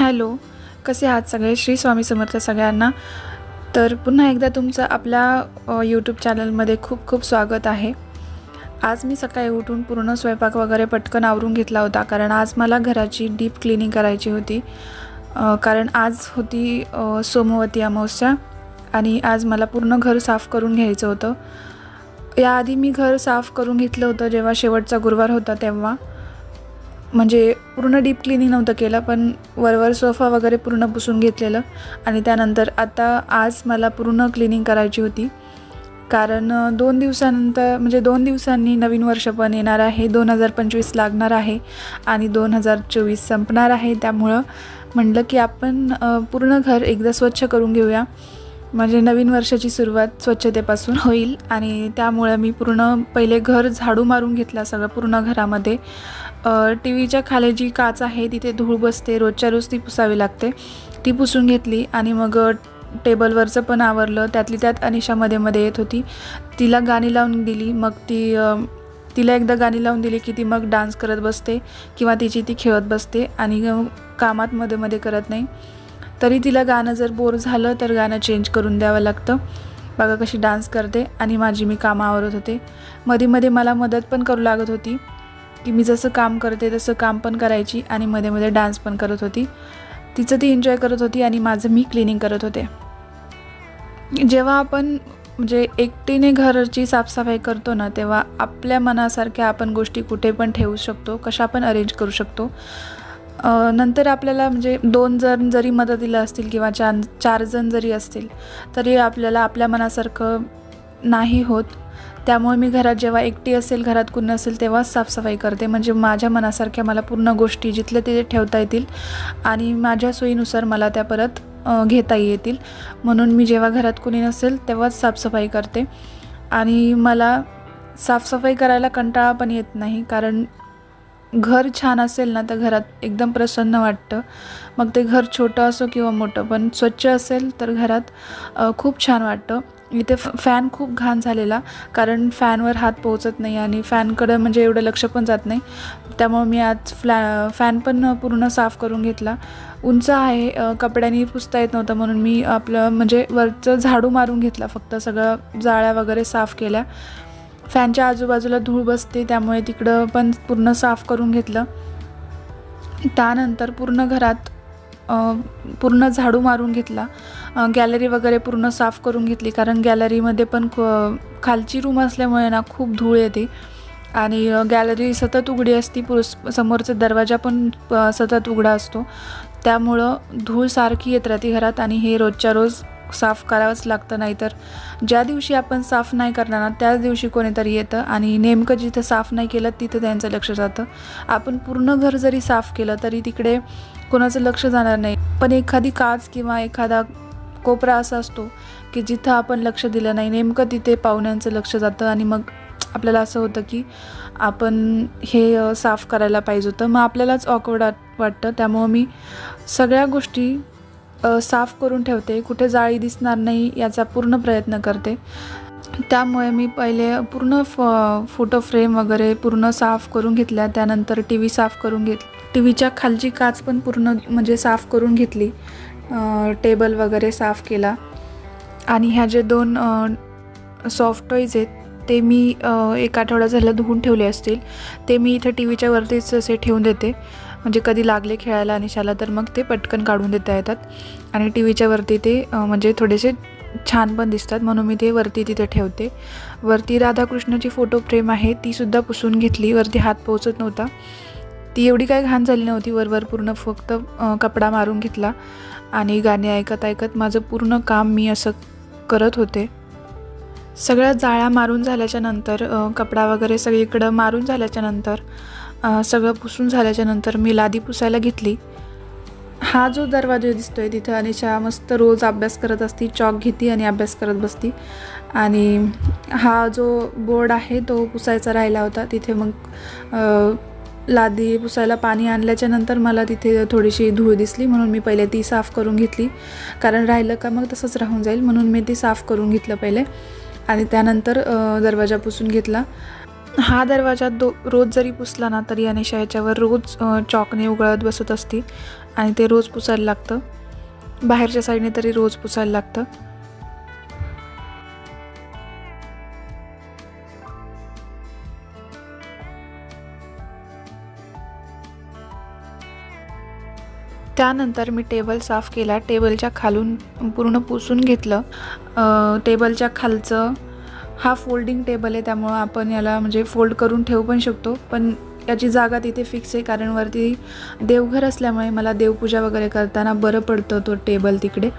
Hello, कसे आहात सगळे? श्री स्वामी समर्थ सगळ्यांना. तर पुन्हा एकदा तुमचं आपल्या यूट्यूब चॅनलमध्ये खूप खूप स्वागत आहे. आज मी सकाळी उठून पूर्ण स्वयंपाक वगैरे पटकन आवरून घेतला होता, कारण आज मला घराची डीप क्लिनिंग करायची होती. कारण आज होती सोमवती अमावस्या आणि आज मला पूर्ण घर साफ करून घ्यायचं होतं. याआधी मी घर साफ करून घेतलं होतं जेव्हा शेवटचा गुरुवार होता तेव्हा. म्हणजे पूर्ण डीप क्लिनिंग नव्हतं केलं, पण वरवर सोफा वगैरे पूर्ण पुसून घेतलेलं. आणि त्यानंतर आता आज मला पूर्ण क्लिनिंग करायची होती, कारण 2 दिवसानंतर म्हणजे 2 दिवसांनी नवीन वर्ष पण येणार आहे. 2025 लागणार आहे आणि 2024 संपणार आहे. त्यामुळं म्हटलं की आपण पूर्ण घर एकदा स्वच्छ करून घेऊया, म्हणजे नवीन वर्षाची सुरुवात स्वच्छतेपासून होईल. आणि त्यामुळे मी पूर्ण पहिले घर झाडू मारून घेतला सगळं पूर्ण घरामध्ये. टीव्हीच्या खाली जी काच आहे तिथे धूळ बसते, रोजच्या रोज ती पुसावी लागते. ती पुसून घेतली आणि मग टेबलवरचं पण आवरलं. त्यातली त्यात अनिशा मध्ये मध्ये येत होती, तिला गाणी लावून दिली. मग तिला एकदा गाणी लावून दिली की ती मग डान्स करत बसते किंवा तिची ती खेळत बसते आणि कामात मध्ये मध्ये करत नाही. तरी तिला गाणं जर बोर झालं तर गाणं चेंज करून द्यावं लागतं. बघा कशी डान्स करते. आणि माझी मी कामं आवरत होते. मध्ये मध्ये मला मदत पण करू लागत होती, की मी जसं काम करते तसं काम पण करायची आणि मध्ये मध्ये डान्स पण करत होती. तिचं ती एन्जॉय करत होती आणि माझं मी क्लिनिंग करत होते. जेव्हा आपण म्हणजे एकटीने घराची साफसफाई करतो ना, तेव्हा आपल्या मनासारख्या आपण गोष्टी कुठे पण ठेवू शकतो, कशा पण अरेंज करू शकतो. नंतर आपल्याला म्हणजे 2 जण जरी मदतीला असतील किंवा 4 जण जरी असतील तरी आपल्याला आपल्या मनासारखं नाही होत. त्यामुळे मी घरात जेव्हा एकटी असेल, घरात कोण नसेल, तेव्हाच साफसफाई करते. म्हणजे माझ्या मनासारख्या मला पूर्ण गोष्टी जिथले तिथे ठेवता येतील आणि माझ्या सोयीनुसार मला त्या परत घेता येतील. म्हणून मी जेव्हा घरात कोणी नसेल तेव्हाच साफसफाई करते. आणि मला साफसफाई करायला कंटाळा पण येत नाही, कारण घर छान असेल ना तर घरात एकदम प्रसन्न वाटतं. मग ते घर छोटं असो किंवा मोठं, पण स्वच्छ असेल तर घरात खूप छान वाटतं. इथे फॅन खूप घाण झालेला, कारण फॅनवर हात पोहोचत नाही आणि फॅनकडं म्हणजे एवढं लक्ष पण जात नाही. त्यामुळे मी आज फॅन पण पूर्ण साफ करून घेतला. उंच आहे, कपड्यांनी पुसता येत नव्हतं, म्हणून मी आपलं म्हणजे वरचं झाडू मारून घेतला, फक्त सगळं जाळ्या वगैरे साफ केल्या. फॅनच्या आजूबाजूला धूळ बसते, त्यामुळे तिकडं पण पूर्ण साफ करून घेतलं. त्यानंतर पूर्ण घरात पूर्ण झाडू मारून घेतला. गॅलरी वगैरे पूर्ण साफ करून घेतली, कारण गॅलरीमध्ये पण खालची रूम असल्यामुळे ना खूप धूळ येते आणि गॅलरी सतत उघडी असती. समोरचा दरवाजा पण सतत उघडा असतो, त्यामुळं धूळ सारखी येत राहते घरात आणि हे रोजच्या रोज साफ करावंच लागतं. नाहीतर ज्या दिवशी आपण साफ नाही करणार ना त्याच दिवशी कोणीतरी येतं आणि नेमकं जिथं साफ नाही केलं तिथं त्यांचं लक्ष जातं. आपण पूर्ण घर जरी साफ केलं तरी तिकडे कोणाचं लक्ष जाणार नाही, पण एखादी काच किंवा एखादा कोपरा असा असतो की जिथं आपण लक्ष दिलं नाही, नेमकं तिथे पाहुण्यांचं लक्ष जातं आणि मग आपल्याला असं होतं की आपण हे साफ करायला पाहिजे होतं. मग आपल्यालाच ऑकवर्ड वाटतं. त्यामुळं मी सगळ्या गोष्टी साफ करून ठेवते, कुठे जाळी दिसणार नाही याचा पूर्ण प्रयत्न करते. त्यामुळे मी पहिले पूर्ण फोटो फ्रेम वगैरे पूर्ण साफ करून घेतल्या. त्यानंतर टीव्ही साफ करून टीव्हीच्या खालची काच पण पूर्ण म्हणजे साफ करून घेतली. टेबल वगैरे साफ केला. आणि ह्या जे 2 सॉफ्ट टॉईज आहेत ते मी 1 आठवडा झाला धुवून ठेवले असतील. ते मी इथं टीव्हीच्या वरतीच असे ठेवून देते, म्हणजे कधी लागले खेळायला अनिशाला तर मग ते पटकन काढून देता येतात. आणि टीव्हीच्या वरती ते म्हणजे थोडेसे छान पण दिसतात, म्हणून मी ते वरती तिथे ठेवते. वरती राधाकृष्णाची फोटो फ्रेम आहे, तीसुद्धा पुसून घेतली. वरती हात पोहोचत नव्हता, ती एवढी काही घाण झाली नव्हती. वरवर पूर्ण फक्त कपडा मारून घेतला आणि गाणे ऐकत ऐकत माझं पूर्ण काम मी असं करत होते. सगळ्या जाळ्या मारून झाल्याच्या नंतर, कपडा वगैरे सगळीकडं मारून झाल्याच्या नंतर, सगळं पुसून झाल्याच्या नंतर मी लादी पुसायला घेतली. हा जो दरवाजा दिसतोय तिथं अनिशा मस्त रोज अभ्यास करत असती, चॉक घेती आणि अभ्यास करत बसती. आणि हा जो बोर्ड आहे तो पुसायचा राहिला होता. तिथे मग लादी पुसायला पाणी आणल्याच्या नंतर मला तिथे थोडीशी धूळ दिसली, म्हणून मी पहिले ती साफ करून घेतली, कारण राहिलं का मग तसंच राहून जाईल. म्हणून मी ती साफ करून घेतलं पहिले आणि त्यानंतर दरवाजा पुसून घेतला. हा दरवाजा रोज जरी पुसला ना तरी अनिशा ह्याच्यावर रोज चॉकने उघळत बसत असते आणि ते रोज पुसायला लागतं. बाहेरच्या साईडने तरी रोज पुसायला लागतं. त्यानंतर मी टेबल साफ़ केला. टेबलच्या खालून पूर्ण पुसून घेतलं. टेबलच्या खालचं हा फोल्डिंग टेबल आहे, त्यामुळं आपण याला म्हणजे फोल्ड करून ठेवू पण शकतो, पण याची जागा तिथे फिक्स आहे कारण वरती देवघर असल्यामुळे मला देवपूजा वगैरे करताना बरं पडतं तो टेबल तिकडे,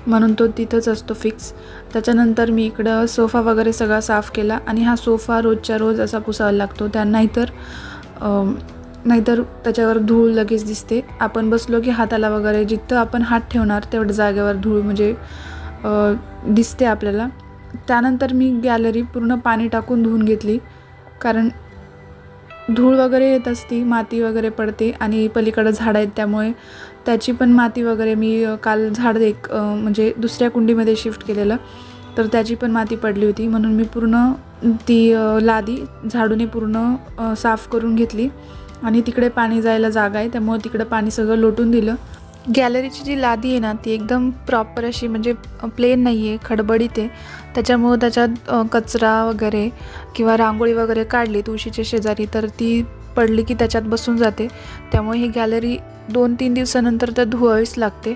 म्हणून तो तिथंच असतो फिक्स. त्याच्यानंतर मी इकडं सोफा वगैरे सगळा साफ़ केला आणि हा सोफा रोजच्या रोज असा पुसायला लागतो, नाहीतर त्याच्यावर धूळ लगेच दिसते. आपण बसलो की हाताला वगैरे जिथं आपण हात ठेवणार तेवढ्या जागेवर धूळ म्हणजे दिसते आपल्याला. त्यानंतर मी गॅलरी पूर्ण पाणी टाकून धुवून घेतली कारण धूळ वगैरे येत असती, माती वगैरे पडते आणि पलीकडे झाडं आहेत त्यामुळे त्याची पण माती वगैरे मी काल झाड म्हणजे दुसऱ्या कुंडीमध्ये शिफ्ट केलेलं, तर त्याची पण माती पडली होती, म्हणून मी पूर्ण ती लादी झाडूने पूर्ण साफ करून घेतली आणि तिकडे पाणी जायला जागा आहे त्यामुळे तिकडे पाणी सगळं लोटून दिलं. गॅलरीची जी लादी आहे ना ती एकदम प्रॉपर अशी म्हणजे प्लेन नाही आहे, खडबडीत आहे, त्याच्यामुळं त्याच्यात कचरा वगैरे किंवा रांगोळी वगैरे काढली तुळशीच्या शेजारी तर ती पडली की त्याच्यात बसून जाते, त्यामुळे ही गॅलरी 2-3 दिवसानंतर तर धुवावीच लागते.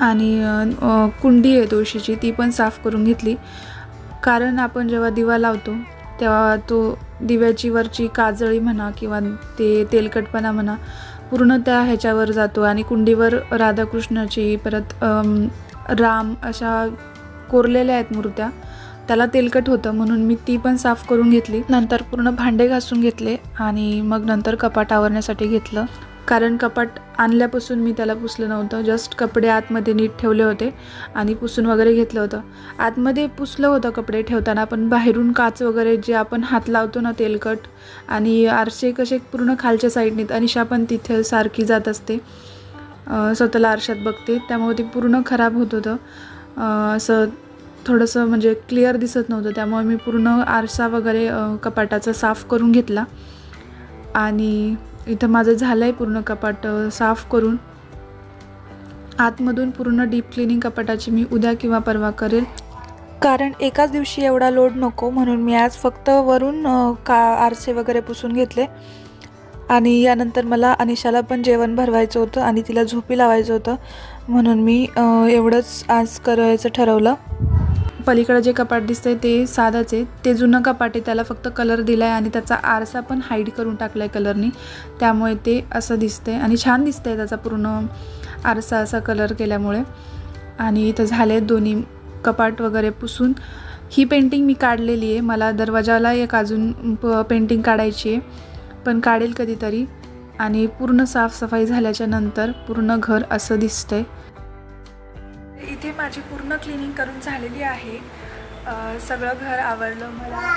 आणि कुंडी आहे तुळशीची ती पण साफ करून घेतली कारण आपण जेव्हा दिवा लावतो तेव्हा तो दिव्याची वरची काजळी म्हणा किंवा ते तेलकटपणा म्हणा पूर्ण त्या ह्याच्यावर जातो आणि कुंडीवर राधाकृष्णाची परत राम अशा कोरलेल्या आहेत मूर्त्या, त्याला तेलकट होतं, म्हणून मी ती पण साफ करून घेतली. नंतर पूर्ण भांडे घासून घेतले आणि मग नंतर कपाट आवरण्यासाठी घेतलं कारण कपाट आणल्यापासून मी त्याला पुसलं नव्हतं, जस्ट कपडे आतमध्ये नीट ठेवले होते आणि पुसून वगैरे घेतलं होतं. आतमध्ये पुसलं होतं कपडे ठेवताना, पण बाहेरून काच वगैरे जे आपण हात लावतो ना तेलकट आणि आरसे कसे पूर्ण खालच्या साईडने, अनिशा पण तिथे सारखी जात असते, स्वतःला आरशात बघते, त्यामुळे ते पूर्ण खराब होत होतं, असं थोडंसं म्हणजे क्लिअर दिसत नव्हतं, त्यामुळे मी पूर्ण आरसा वगैरे कपाटाचा साफ करून घेतला. आणि इथं माझं झालं आहे पूर्ण कपाट साफ करून. आतमधून पूर्ण डीप क्लिनिंग कपाटाची मी उद्या किंवा परवा करेल कारण एकाच दिवशी एवढा लोड नको, म्हणून मी आज फक्त वरून आरसे वगैरे पुसून घेतले. आणि यानंतर मला अनिशाला पण जेवण भरवायचं होतं आणि तिला झोपी लावायचं होतं, म्हणून मी एवढंच आज करायचं ठरवलं. पलीकडे जे कपाट दिसतंय ते साधंच आहे, ते जुनं कपाट आहे, त्याला फक्त कलर दिला आहे आणि त्याचा आरसा पण हाईड करून टाकला आहे कलरनी, त्यामुळे ते असं दिसतंय आणि छान दिसतंय त्याचा पूर्ण आरसा असा कलर केल्यामुळे. आणि इथं झाले दोन्ही कपाट वगैरे पुसून. ही पेंटिंग मी काढलेली आहे, मला दरवाजाला एक अजून पेंटिंग काढायची आहे, पण काढेल कधीतरी. आणि पूर्ण साफसफाई झाल्याच्या नंतर पूर्ण घर असं दिसतंय. इथे माझी पूर्ण क्लिनिंग करून झालेली आहे. सगळं घर आवरलं. मला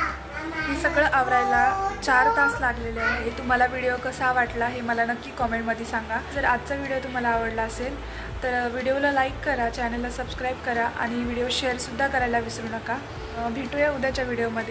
हे सगळं आवरायला 4 तास लागलेले आहे. तुम्हाला व्हिडिओ कसा वाटला हे मला नक्की कॉमेंटमध्ये सांगा. जर आजचा व्हिडिओ तुम्हाला आवडला असेल तर व्हिडिओला लाईक करा, चॅनलला सबस्क्राईब करा आणि व्हिडिओ शेअरसुद्धा करायला विसरू नका. भेटूया उद्याच्या व्हिडिओमध्ये.